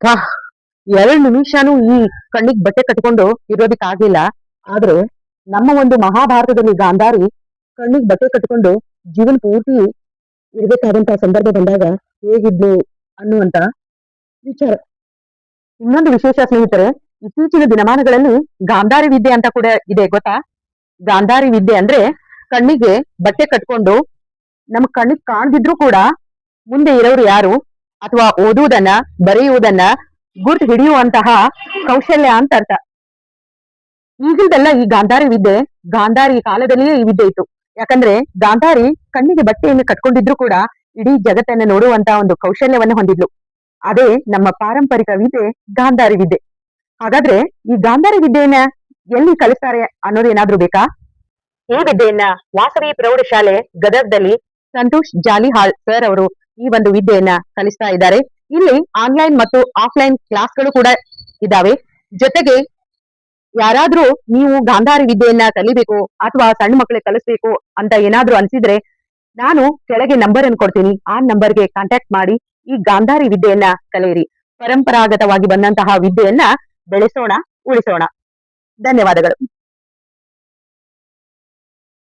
ಹಾ, 2 ನಿಮಿಷನೂ ಈ ಕಣ್ಣಿಗೆ ಬಟ್ಟೆ ಕಟ್ಕೊಂಡು ಇರೋದಕ್ಕಾಗಿಲ್ಲ. ಆದ್ರೆ ನಮ್ಮ ಒಂದು ಮಹಾಭಾರತದಲ್ಲಿ ಗಾಂಧಾರಿ ಕಣ್ಣಿಗೆ ಬಟ್ಟೆ ಕಟ್ಕೊಂಡು ಜೀವನ ಪೂರ್ತಿ ಇರ್ಬೇಕಾದಂತಹ ಸಂದರ್ಭ ಬಂದಾಗ ಹೇಗಿದ್ಲು ಅನ್ನುವಂತ ವಿಚಾರ. ಇನ್ನೊಂದು ವಿಶೇಷ ಸ್ನೇಹಿತರೆ, ಇತ್ತೀಚಿನ ದಿನಮಾನಗಳಲ್ಲಿ ಗಾಂಧಾರಿ ವಿದ್ಯೆ ಅಂತ ಕೂಡ ಇದೆ ಗೊತ್ತಾ? ಗಾಂಧಾರಿ ವಿದ್ಯೆ ಅಂದ್ರೆ ಕಣ್ಣಿಗೆ ಬಟ್ಟೆ ಕಟ್ಕೊಂಡು ನಮ್ ಕಣ್ಣಿಗೆ ಕಾಣ್ದಿದ್ರು ಕೂಡ ಮುಂದೆ ಇರೋರು ಯಾರು ಅಥವಾ ಓದುವುದನ್ನ ಬರೆಯುವುದನ್ನ ಗುರ್ತು ಹಿಡಿಯುವಂತಹ ಕೌಶಲ್ಯ ಅಂತ ಅರ್ಥ. ಈಗಿಂದೆಲ್ಲ ಈ ಗಾಂಧಾರಿ ವಿದ್ಯೆ ಗಾಂಧಾರಿ ಕಾಲದಲ್ಲಿಯೇ ಈ ವಿದ್ಯೆ ಇತ್ತು. ಯಾಕಂದ್ರೆ ಗಾಂಧಾರಿ ಕಣ್ಣಿಗೆ ಬಟ್ಟೆಯನ್ನು ಕಟ್ಕೊಂಡಿದ್ರು ಕೂಡ ಇಡೀ ಜಗತ್ತನ್ನ ನೋಡುವಂತಹ ಒಂದು ಕೌಶಲ್ಯವನ್ನು ಹೊಂದಿದ್ಲು. ಅದೇ ನಮ್ಮ ಪಾರಂಪರಿಕ ವಿದ್ಯೆ ಗಾಂಧಾರಿ ವಿದ್ಯೆ. ಹಾಗಾದ್ರೆ ಈ ಗಾಂಧಾರಿ ವಿದ್ಯೆಯನ್ನ ಎಲ್ಲಿ ಕಲಿಸ್ತಾರೆ ಅನ್ನೋದೇನಾದ್ರೂ ಬೇಕಾ? ಈ ವಿದ್ಯೆಯನ್ನ ವಾಸವಿ ಪ್ರೌಢಶಾಲೆ ಗದಗದಲ್ಲಿ ಸಂತೋಷ್ ಜಾಲಿಹಾಳ್ ಸರ್ ಅವರು ಈ ಒಂದು ವಿದ್ಯೆಯನ್ನ ಕಲಿಸ್ತಾ ಇದ್ದಾರೆ. ಇಲ್ಲಿ ಆನ್ಲೈನ್ ಮತ್ತು ಆಫ್ಲೈನ್ ಕ್ಲಾಸ್ಗಳು ಕೂಡ ಇದಾವೆ. ಜೊತೆಗೆ ಯಾರಾದ್ರೂ ನೀವು ಗಾಂಧಾರಿ ವಿದ್ಯೆಯನ್ನ ಕಲಿಬೇಕು ಅಥವಾ ಸಣ್ಣ ಮಕ್ಕಳಿಗೆ ಕಲಿಸ್ಬೇಕು ಅಂತ ಏನಾದ್ರೂ ಅನ್ಸಿದ್ರೆ ನಾನು ಕೆಳಗೆ ನಂಬರ್ ಅನ್ನು ಕೊಡ್ತೀನಿ. ಆ ನಂಬರ್ಗೆ ಕಾಂಟ್ಯಾಕ್ಟ್ ಮಾಡಿ ಈ ಗಾಂಧಾರಿ ವಿದ್ಯೆಯನ್ನ ಕಲಿಯಿರಿ. ಪರಂಪರಾಗತವಾಗಿ ಬಂದಂತಹ ವಿದ್ಯೆಯನ್ನ ಬೆಳೆಸೋಣ, ಉಳಿಸೋಣ. ಧನ್ಯವಾದಗಳು.